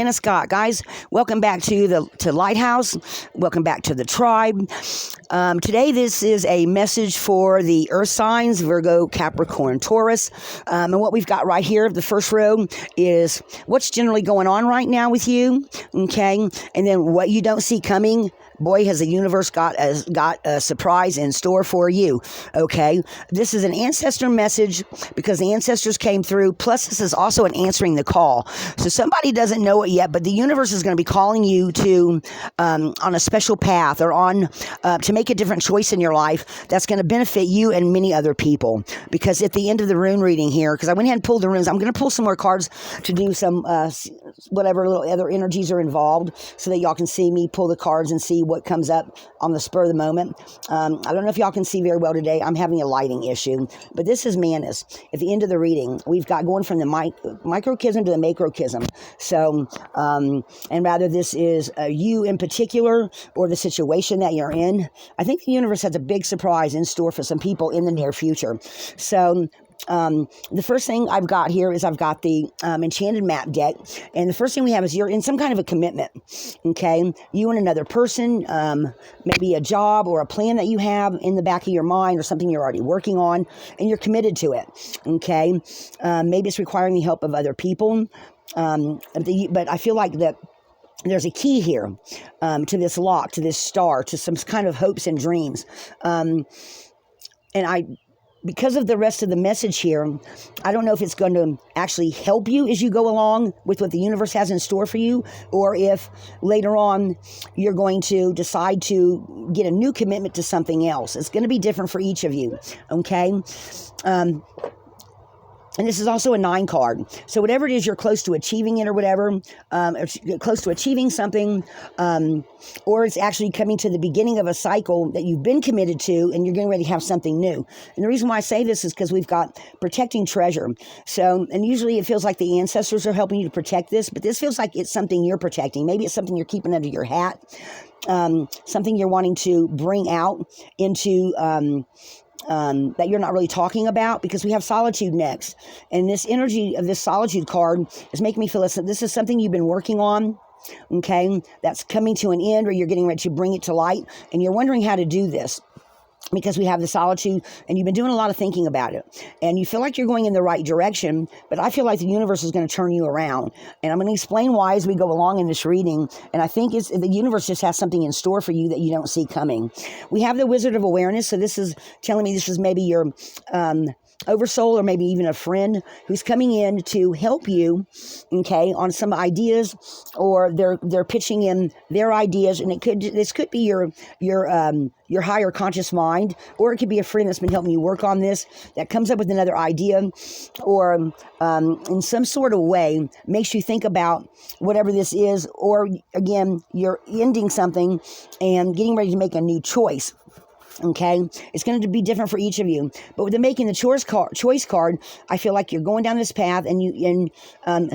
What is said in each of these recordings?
Diana Scott. Guys, welcome back to Lighthouse. Welcome back to the tribe. Today, this is a message for the earth signs, Virgo, Capricorn, Taurus. And what we've got right here, the first row, is what's generally going on right now with you, okay? And then what you don't see coming. Boy, has the universe got a surprise in store for you, okay? This is an ancestor message because the ancestors came through. Plus, this is also an answering the call. So somebody doesn't know it yet, but the universe is going to be calling you to on a special path or on to make a different choice in your life that's going to benefit you and many other people. Because at the end of the rune reading here, because I went ahead and pulled the runes, I'm going to pull some more cards to do some whatever little other energies are involved so that y'all can see me pull the cards and see what comes up on the spur of the moment. I don't know if y'all can see very well today. I'm having a lighting issue, but this is Manus. At the end of the reading, we've got going from the microchism to the macrochism. So, and rather this is you in particular or the situation that you're in. I think the universe has a big surprise in store for some people in the near future. So, the first thing I've got here is I've got the Enchanted Map deck, and the first thing we have is you're in some kind of a commitment, okay? You and another person, maybe a job or a plan that you have in the back of your mind or something you're already working on, and you're committed to it, okay? Maybe it's requiring the help of other people, but I feel like that there's a key here to this lock, to this star, to some kind of hopes and dreams, because of the rest of the message here, I don't know if it's going to actually help you as you go along with what the universe has in store for you, or if later on you're going to decide to get a new commitment to something else. It's going to be different for each of you, okay? And this is also a 9 card. So whatever it is, you're close to achieving it or whatever, or close to achieving something, or it's actually coming to the beginning of a cycle that you've been committed to and you're getting ready to have something new. And the reason why I say this is because we've got protecting treasure. So, and usually it feels like the ancestors are helping you to protect this, but this feels like it's something you're protecting. Maybe it's something you're keeping under your hat, something you're wanting to bring out into that you're not really talking about, because we have solitude next. And this energy of this solitude card is making me feel that this is something you've been working on, okay, that's coming to an end, or you're getting ready to bring it to light, and you're wondering how to do this. Because we have the solitude, and you've been doing a lot of thinking about it, and you feel like you're going in the right direction, but I feel like the universe is going to turn you around, and I'm going to explain why as we go along in this reading. And I think the universe just has something in store for you that you don't see coming. We have the Wizard of Awareness, so this is telling me this is maybe your oversoul, or maybe even a friend who's coming in to help you, okay, on some ideas, or they're pitching in their ideas, and this could be your higher conscious mind, or it could be a friend that's been helping you work on this that comes up with another idea, or in some sort of way makes you think about whatever this is, or again, you're ending something and getting ready to make a new choice. Okay, it's going to be different for each of you. But with the making the choice card, I feel like you're going down this path, and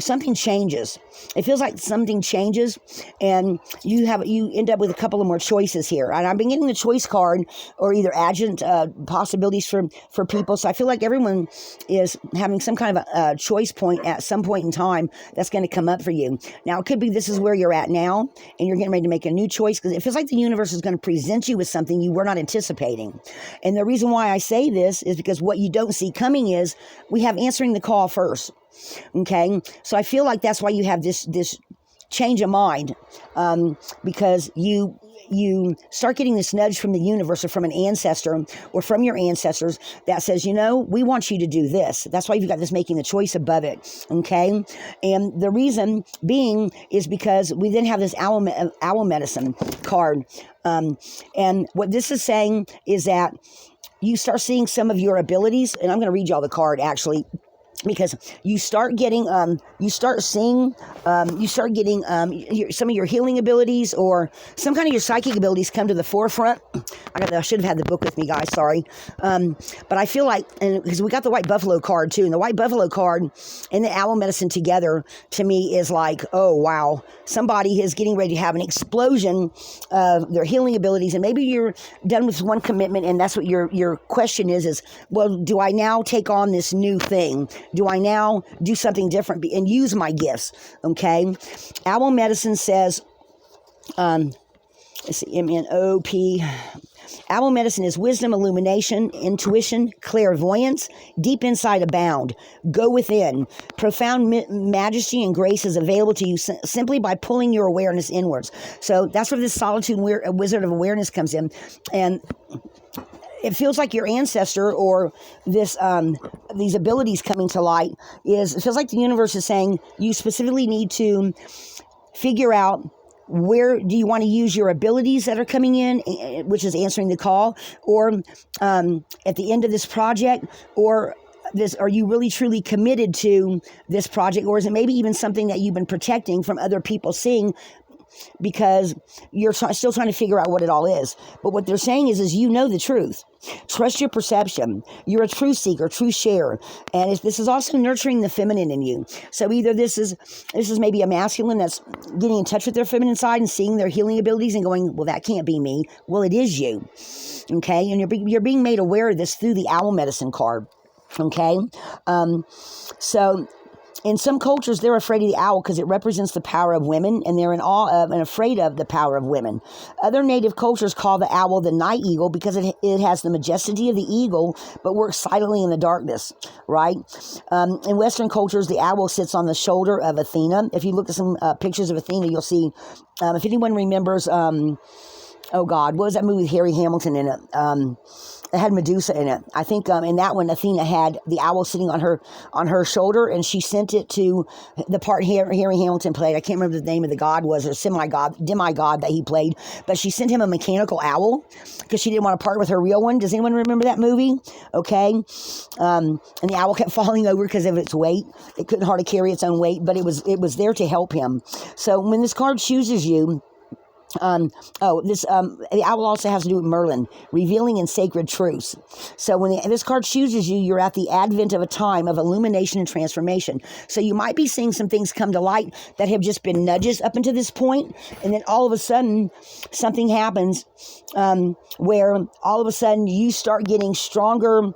something changes. It feels like something changes, and you end up with a couple of more choices here. And I've been getting the choice card, or either adjunct possibilities for people. So I feel like everyone is having some kind of a choice point at some point in time that's going to come up for you. Now, it could be this is where you're at now, and you're getting ready to make a new choice, because it feels like the universe is going to present you with something you were not anticipating. And the reason why I say this is because what you don't see coming is we have answering the call first. Okay, so I feel like that's why you have this change of mind, because you start getting this nudge from the universe, or from an ancestor, or from your ancestors, that says, we want you to do this. That's why you've got this making the choice above it, okay? And the reason being is because we then have this owl medicine card, and what this is saying is that you start seeing some of your abilities, and I'm going to read y'all the card, actually, because you start getting, some of your healing abilities, or some kind of your psychic abilities come to the forefront. I should have had the book with me, guys, sorry. But I feel like, and because we got the White Buffalo card too, and the White Buffalo card and the Owl Medicine together, to me, is like, oh, wow, somebody is getting ready to have an explosion of their healing abilities, and maybe you're done with one commitment, and that's what your question is, well, do I now take on this new thing? do I now do something different and use my gifts? Okay. Owl medicine says, let's see, MNOP. Owl medicine is wisdom, illumination, intuition, clairvoyance, deep insight abound. Go within. Profound majesty and grace is available to you simply by pulling your awareness inwards. So that's where this solitude wizard of awareness comes in. And it feels like your ancestor or this these abilities coming to light it feels like the universe is saying you specifically need to figure out where do you want to use your abilities that are coming in, which is answering the call, or at the end of this project, or this, are you really truly committed to this project, or is it maybe even something that you've been protecting from other people seeing because you're still trying to figure out what it all is? But what they're saying is you know the truth. Trust your perception. You're a truth seeker, truth sharer. And this is also nurturing the feminine in you. So either this is maybe a masculine that's getting in touch with their feminine side and seeing their healing abilities and going, well, that can't be me. Well, it is you. Okay. And you're being made aware of this through the owl medicine card. Okay. So in some cultures, they're afraid of the owl because it represents the power of women, and they're in awe of and afraid of the power of women. Other native cultures call the owl the night eagle because it has the majesty of the eagle, but works silently in the darkness, right? In Western cultures, the owl sits on the shoulder of Athena. If you look at some pictures of Athena, you'll see, if anyone remembers, oh God, what was that movie with Harry Hamilton in it? It had Medusa in it. I think in that one, Athena had the owl sitting on her shoulder, and she sent it to the part Harry Hamilton played. I can't remember the name of the god was, or demigod that he played, but she sent him a mechanical owl because she didn't want to part with her real one. Does anyone remember that movie? Okay. And the owl kept falling over because of its weight. It couldn't hardly carry its own weight, but it was there to help him. So when this card chooses you, the owl also has to do with Merlin, revealing in sacred truths. So when this card chooses you, you're at the advent of a time of illumination and transformation. So you might be seeing some things come to light that have just been nudges up until this point, and then all of a sudden something happens where all of a sudden you start getting stronger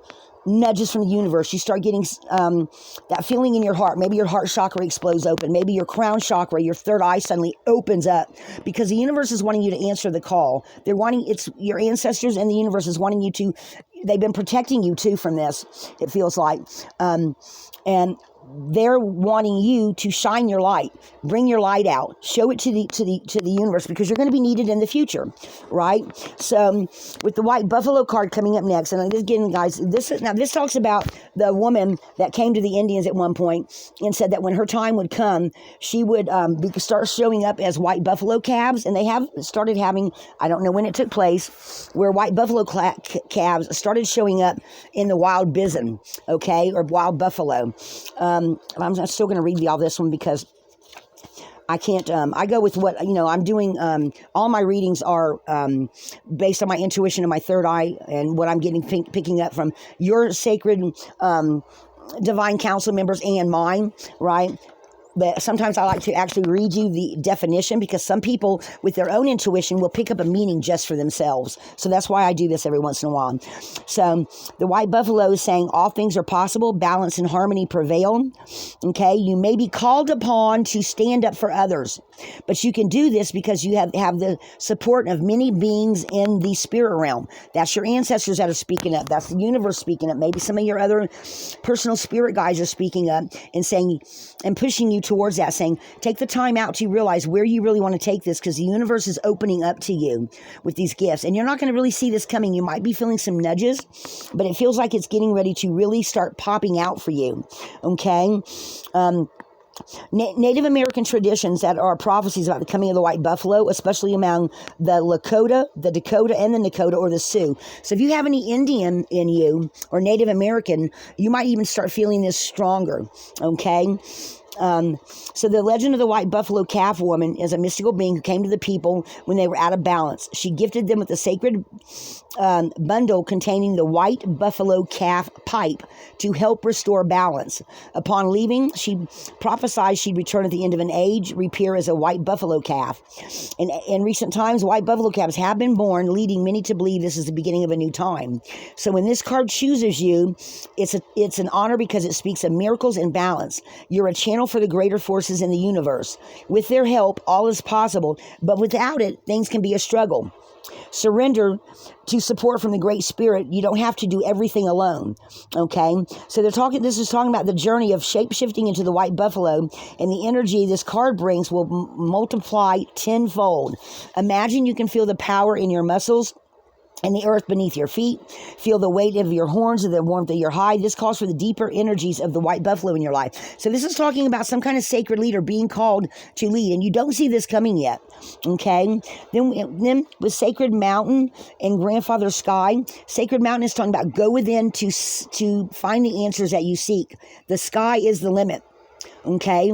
nudges from the universe. You start getting that feeling in your heart. Maybe your heart chakra explodes open. Maybe your crown chakra, your third eye suddenly opens up because the universe is wanting you to answer the call. It's your ancestors and the universe is wanting you to, they've been protecting you too from this, it feels like. And they're wanting you to shine your light, bring your light out, show it to the universe, because you're going to be needed in the future, right? So with the white buffalo card coming up next, and again, guys, this talks about the woman that came to the Indians at one point and said that when her time would come, she would start showing up as white buffalo calves, and they have started having, I don't know when it took place, where white buffalo calves started showing up in the wild bison, okay, or wild buffalo. I'm still going to read y'all this one because I can't, I go with what, I'm doing, all my readings are based on my intuition and my third eye and what I'm picking up from your sacred divine council members and mine, right? But sometimes I like to actually read you the definition because some people with their own intuition will pick up a meaning just for themselves. So that's why I do this every once in a while. So the white buffalo is saying all things are possible, balance and harmony prevail. Okay, you may be called upon to stand up for others, but you can do this because you have the support of many beings in the spirit realm. That's your ancestors that are speaking up. That's the universe speaking up. Maybe some of your other personal spirit guides are speaking up and saying and pushing you towards that, saying, take the time out to realize where you really want to take this, because the universe is opening up to you with these gifts. And you're not going to really see this coming. You might be feeling some nudges, but it feels like it's getting ready to really start popping out for you. Okay? Native American traditions that are prophecies about the coming of the white buffalo, especially among the Lakota, the Dakota, and the Nakota, or the Sioux. So if you have any Indian in you or Native American, you might even start feeling this stronger, okay? So the legend of the white buffalo calf woman is a mystical being who came to the people when they were out of balance. She gifted them with a sacred bundle containing the white buffalo calf pipe to help restore balance. Upon leaving, she prophesied she'd return at the end of an age, reappear as a white buffalo calf. In recent times, white buffalo calves have been born, leading many to believe this is the beginning of a new time. So when this card chooses you, it's an honor because it speaks of miracles and balance. You're a channel for the greater forces in the universe. With their help, all is possible, but without it, things can be a struggle. Surrender to support from the Great Spirit. You don't have to do everything alone. Okay? So this is talking about the journey of shape-shifting into the white buffalo, and the energy this card brings will multiply tenfold. Imagine you can feel the power in your muscles and the earth beneath your feet. Feel the weight of your horns and the warmth of your hide. This calls for the deeper energies of the white buffalo in your life. So this is talking about some kind of sacred leader being called to lead, and you don't see this coming yet. Okay? Then with Sacred Mountain and Grandfather Sky, Sacred Mountain is talking about go within to find the answers that you seek. The sky is the limit. Okay?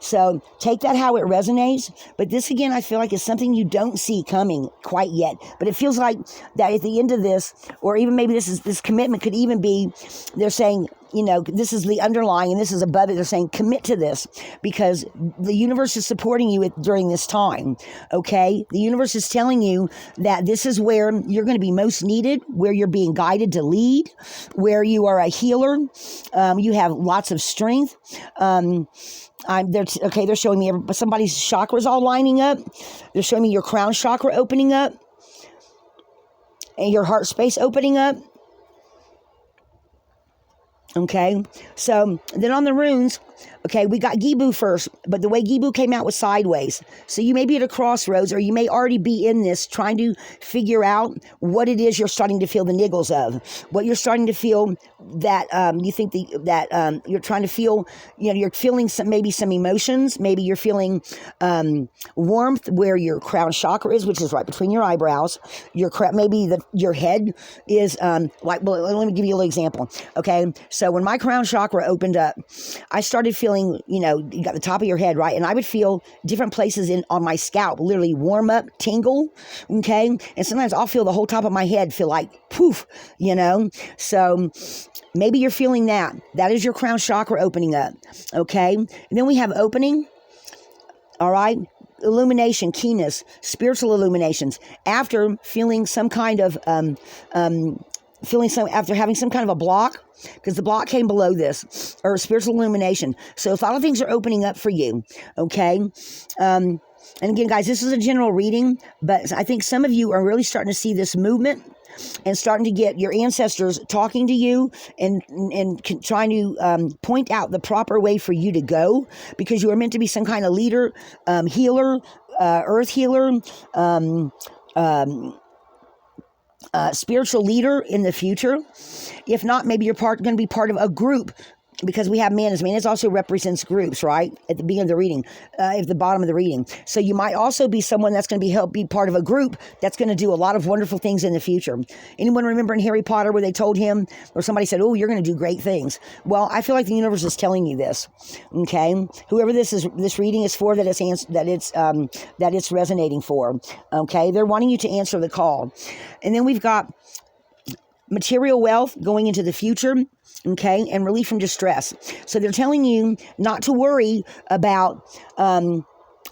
So take that how it resonates. But this, again, I feel like is something you don't see coming quite yet. But it feels like that at the end of this, or even maybe this commitment could even be, they're saying, this is the underlying and this is above it. They're saying commit to this because the universe is supporting you during this time. Okay? The universe is telling you that this is where you're going to be most needed, where you're being guided to lead, where you are a healer. You have lots of strength. They're showing me somebody's chakras all lining up. They're showing me your crown chakra opening up and your heart space opening up. Okay, so then on the runes, okay, we got Gibu first, but the way Gibu came out was sideways. So you may be at a crossroads, or you may already be in this trying to figure out what it is you're starting to feel the niggles of, what you're starting to feel that you think that you're trying to feel. You're feeling some emotions. Maybe you're feeling warmth where your crown chakra is, which is right between your eyebrows. Maybe your head is let me give you a little example. Okay, so when my crown chakra opened up, I started feeling, you got the top of your head, right? And I would feel different places on my scalp, literally warm up, tingle, okay? And sometimes I'll feel the whole top of my head feel like poof, So maybe you're feeling that. That is your crown chakra opening up, okay? And then we have opening, all right? Illumination, keenness, spiritual illuminations. After feeling some kind of, after having some kind of a block, because the block came below this, or spiritual illumination. So a lot of things are opening up for you, okay? And again, guys, this is a general reading, but I think some of you are really starting to see this movement and starting to get your ancestors talking to you and trying to point out the proper way for you to go, because you are meant to be some kind of leader, healer, earth healer, spiritual leader in the future. If not, maybe you're going to be part of a group, because we have Manus. Manus also represents groups, right? At the beginning of the reading, at the bottom of the reading. So you might also be someone that's going to be part of a group that's going to do a lot of wonderful things in the future. Anyone remember in Harry Potter where they told him, or somebody said, "Oh, you're going to do great things"? Well, I feel like the universe is telling you this. Okay, whoever this reading is for, that it's resonating for. Okay, they're wanting you to answer the call. And then we've got material wealth going into the future, okay, and relief from distress. So they're telling you not to worry about the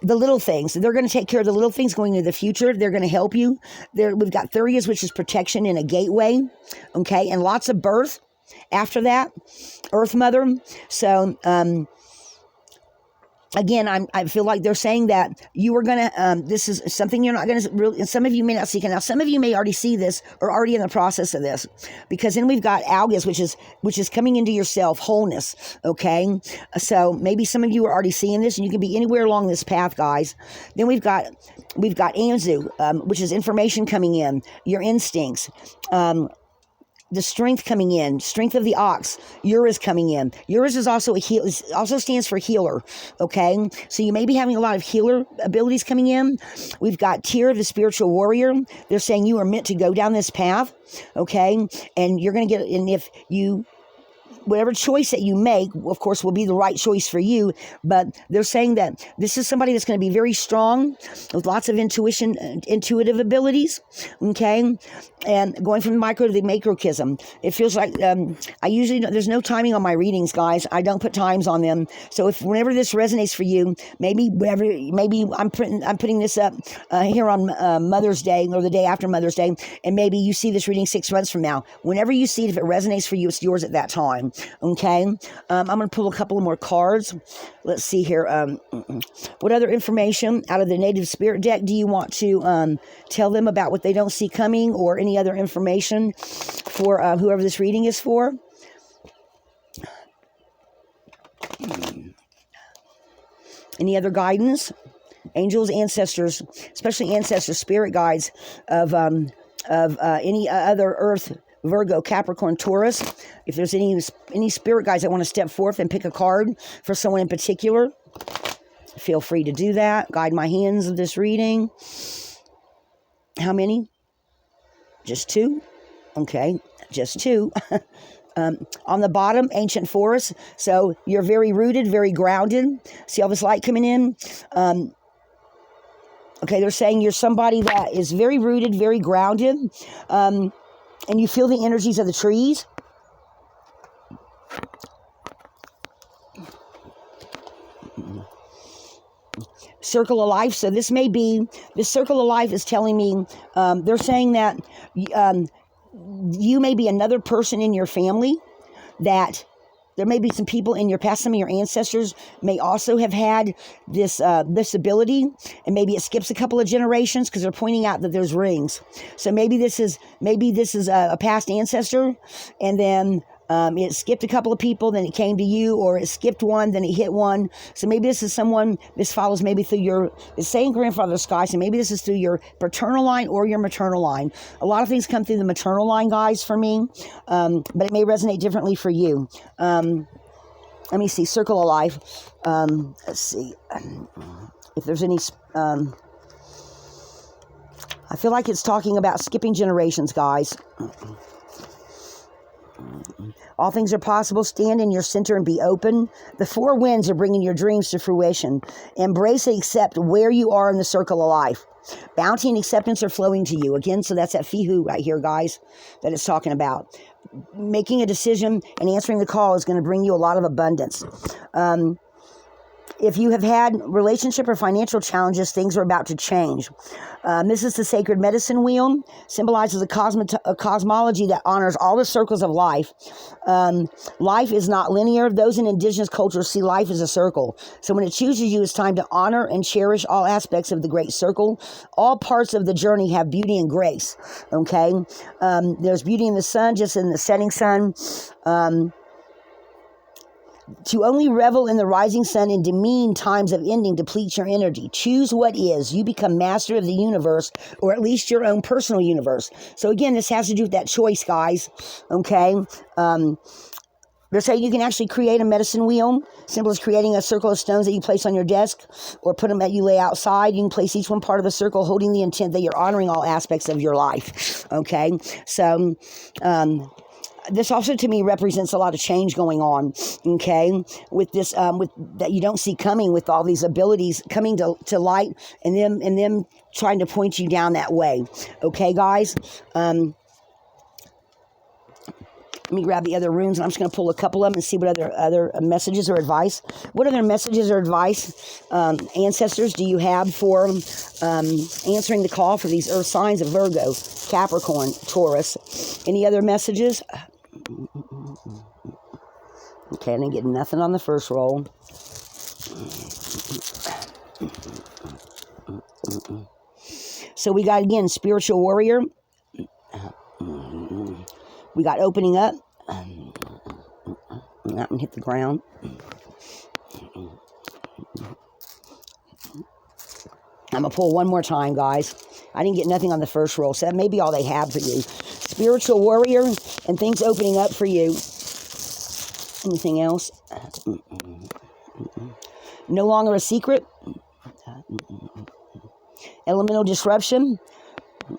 little things. They're going to take care of the little things going into the future. They're going to help you. We've got Thurias, which is protection and a gateway, okay, and lots of birth after that, Earth Mother. So, again, I feel like they're saying that you are going to, this is something you're not going to really, and some of you may not see it. Now, some of you may already see this or already in the process of this, because then we've got Algas, which is coming into yourself, wholeness, okay? So maybe some of you are already seeing this, and you can be anywhere along this path, guys. Then we've got Anzu, which is information coming in, your instincts, the strength coming in, strength of the ox. Urus coming in. Urus is also also stands for healer, okay? So you may be having a lot of healer abilities coming in. We've got Tyr, the spiritual warrior. They're saying you are meant to go down this path, okay? And you're going to get, and if you whatever choice that you make, of course, will be the right choice for you. But they're saying that this is somebody that's going to be very strong with lots of intuitive abilities. Okay. And going from the micro to the macrocosm, it feels like there's no timing on my readings, guys. I don't put times on them. So if whenever this resonates for you, maybe I'm putting this up here on Mother's Day or the day after Mother's Day, and maybe you see this reading 6 months from now. Whenever you see it, if it resonates for you, it's yours at that time. Okay. I'm going to pull a couple of more cards. Let's see here. What other information out of the Native Spirit deck do you want to tell them about what they don't see coming, or any other information for whoever this reading is for? Any other guidance? Angels, ancestors, especially ancestors, spirit guides of any other Earth, Virgo, Capricorn, Taurus. If there's any spirit guides that want to step forth and pick a card for someone in particular, feel free to do that. Guide my hands of this reading. How many? Just 2? Okay, just 2. On the bottom, ancient forest. So you're very rooted, very grounded. See all this light coming in? Okay, they're saying you're somebody that is very rooted, very grounded. And you feel the energies of the trees. Circle of life. So this circle of life is telling me, they're saying that you may be another person in your family, that there may be some people in your past, some of your ancestors may also have had this ability, and maybe it skips a couple of generations because they're pointing out that there's rings. So maybe this is a past ancestor, and then it skipped a couple of people, then it came to you, or it skipped one, then it hit one. So maybe this is this follows maybe through it's saying grandfather sky, so maybe this is through your paternal line or your maternal line. A lot of things come through the maternal line, guys, for me, but it may resonate differently for you. Let me see, circle of life. Let's see if there's any... I feel like it's talking about skipping generations, guys. All things are possible. Stand in your center and be open. The 4 winds are bringing your dreams to fruition. Embrace and accept where you are in the circle of life. Bounty and acceptance are flowing to you. Again, so that's that fihu right here, guys, that it's talking about. Making a decision and answering the call is going to bring you a lot of abundance. If you have had relationship or financial challenges, things are about to change. This is the sacred medicine wheel, symbolizes a cosmology that honors all the circles of life. Life is not linear. Those in indigenous cultures see life as a circle. So when it chooses you, it's time to honor and cherish all aspects of the great circle. All parts of the journey have beauty and grace. Okay? There's beauty in the sun, just in the setting sun. To only revel in the rising sun and demean times of ending depletes your energy. Choose what is. You become master of the universe, or at least your own personal universe. So again, this has to do with that choice, guys. Okay? They're saying you can actually create a medicine wheel. Simple as creating a circle of stones that you place on your desk, or put them that you lay outside. You can place each one part of a circle, holding the intent that you're honoring all aspects of your life. Okay? So... this also to me represents a lot of change going on, okay, with this, with that you don't see coming, with all these abilities coming to light, and them trying to point you down that way. Okay, guys. Let me grab the other runes, and I'm just going to pull a couple of them and see what other messages or advice. What other messages or advice, ancestors, do you have for answering the call for these earth signs of Virgo, Capricorn, Taurus? Any other messages? Okay, I didn't get nothing on the first roll. So we got, again, spiritual warrior. We got opening up. Not and hit the ground. I'm going to pull one more time, guys. I didn't get nothing on the first roll, so that may be all they have for you. Spiritual warrior and things opening up for you. Anything else? No longer a secret. Elemental disruption.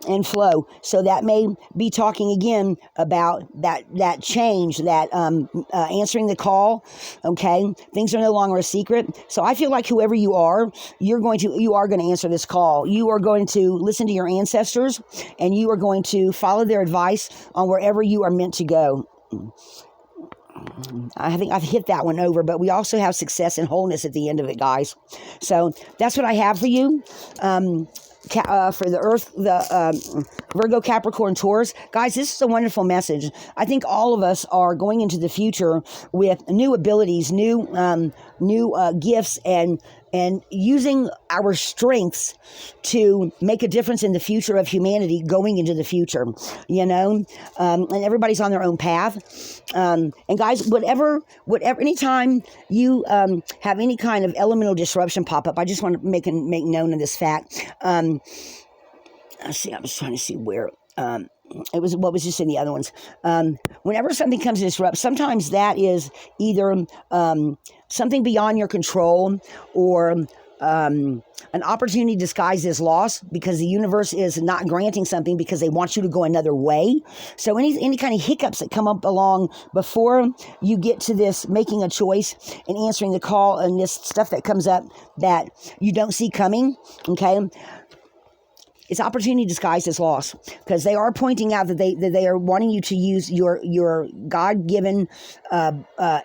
and flow. So that may be talking again about that change, that answering the call. Okay, things are no longer a secret. So I feel like whoever you are, you are going to answer this call. You are going to listen to your ancestors, and you are going to follow their advice on wherever you are meant to go. I think I've hit that one over, but we also have success and wholeness at the end of it, guys. So that's what I have for you. For the Earth, the Virgo, Capricorn, Taurus. Guys, this is a wonderful message. I think all of us are going into the future with new abilities, new gifts, and using our strengths to make a difference in the future of humanity going into the future, and everybody's on their own path. And guys, whatever, anytime you have any kind of elemental disruption pop up, I just want to make known of this fact. Let's see, I was trying to see where, it was what was just in the other ones. Whenever something comes to disrupt, sometimes that is either something beyond your control, or an opportunity disguised as loss, because the universe is not granting something because they want you to go another way. So any kind of hiccups that come up along before you get to this making a choice and answering the call, and this stuff that comes up that you don't see coming, okay? It's opportunity disguised as loss, because they are pointing out that they are wanting you to use your God-given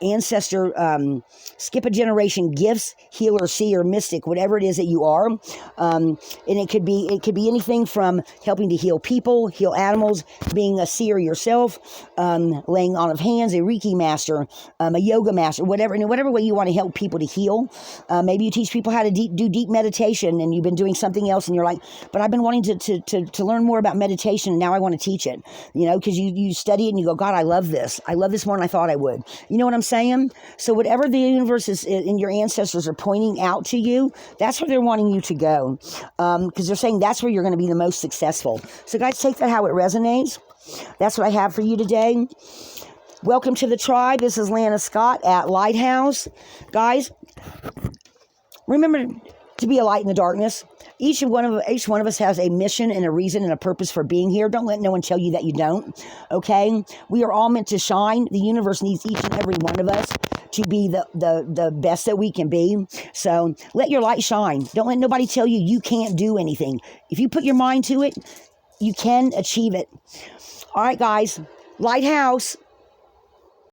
ancestor, skip a generation gifts, healer, seer, mystic, whatever it is that you are, and it could be anything from helping to heal people, heal animals, being a seer yourself, laying on of hands, a Reiki master, a yoga master, whatever, in whatever way you want to help people to heal. Maybe you teach people how to do deep meditation, and you've been doing something else, and you're like, but I've been wanting to learn more about meditation, and now I want to teach it, because you study it and you go, God, I love this more than I thought I would. You know what I'm saying? So whatever the universe is and your ancestors are pointing out to you, that's where they're wanting you to go, because they're saying that's where you're going to be the most successful. So guys, take that how it resonates. That's what I have for you today. Welcome to the tribe. This is Lana Scott at Lighthouse. Guys, remember to be a light in the darkness. Each one of us has a mission and a reason and a purpose for being here. Don't let no one tell you that you don't, okay? We are all meant to shine. The universe needs each and every one of us to be the best that we can be. So let your light shine. Don't let nobody tell you you can't do anything. If you put your mind to it, you can achieve it. All right, guys. Lighthouse.